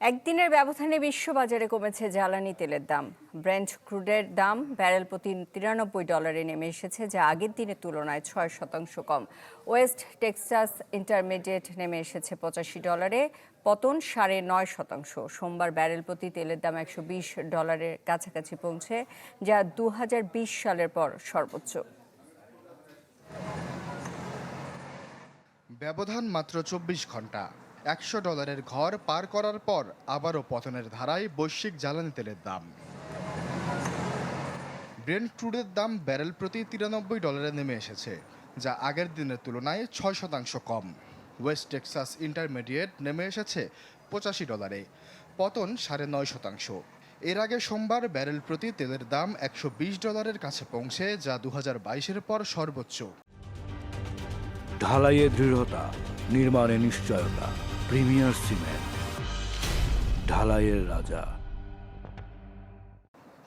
একদিনের ব্যবধানে বিশ্ববাজারে কমেছে জ্বালানি তেলের দাম। ব্রেন্ট ক্রুডের দাম ব্যারেল প্রতি $93 নেমে এসেছে, যা আগের দিনের তুলনায় 6% কম। ওয়েস্ট টেক্সাস ইন্টারমিডিয়েট নেমে এসেছে $85, পতন $9.5%। সোমবার ব্যারেল প্রতি তেলের দাম $120 কাছাকাছি পৌঁছে, যা 2020 সালের পর সর্বোচ্চ। ব্যবধান মাত্র 24 ঘন্টা। $100 ঘর পার করার পর আবারও পতনের ধারায় বৈশ্বিক জ্বালানি তেলের দাম। ব্রেন্ট ক্রুডের দাম ব্যারেল প্রতি $93 নেমে এসেছে, যা আগের দিনের তুলনায় 6% কম। ওয়েস্ট টেক্সাস ইন্টারমিডিয়েট নেমে এসেছে $85, পতন $9.5%। এর আগে সোমবার ব্যারেল প্রতি তেলের দাম $120 কাছে পৌঁছে, যা 2022-এর পর সর্বোচ্চ। ঢালাইয়ে দৃঢ়তা, নির্মাণে নিশ্চয়তা। প্রিমিয়ার সিমেন্ট, ঢালাইয়ের রাজা।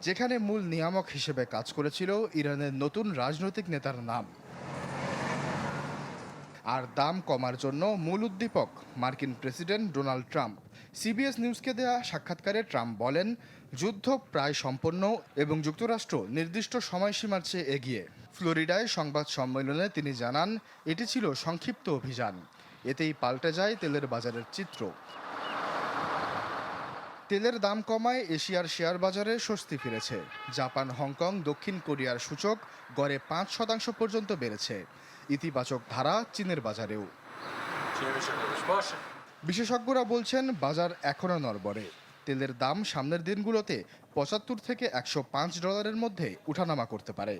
যেখানে মূল নিয়ামক হিসেবে কাজ করেছিল ইরানের নতুন রাজনৈতিক নেতার নাম, আর দাম কমার জন্য মূল উদ্দীপক মার্কিন প্রেসিডেন্ট ডোনাল্ড ট্রাম্প। সিবিএস নিউজকে দেয়া সাক্ষাৎকারে ট্রাম্প বলেন, যুদ্ধ প্রায় সম্পন্ন এবং যুক্তরাষ্ট্র নির্দিষ্ট সময়সীমার চেয়ে এগিয়ে। ফ্লোরিডায় সংবাদ সম্মেলনে তিনি জানান, এটি ছিল সংক্ষিপ্ত অভিযান, এতেই পাল্টে যায় তেলের বাজারের চিত্র। তেলের দাম কমায় এশিয়ার শেয়ার বাজারে স্বস্তি ফিরেছে। জাপান, হংকং, দক্ষিণ কোরিয়ার সূচক গড়ে 5% পর্যন্ত বেড়েছে। ইতিবাচক ধারা চীনের বাজারেও। বিশেষজ্ঞরা বলছেন, বাজার এখনও নড়বড়ে। তেলের দাম সামনের দিনগুলোতে $75 থেকে $105 মধ্যে উঠানামা করতে পারে।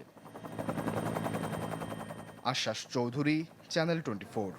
আশ্বাস চৌধুরী, চ্যানেল 24।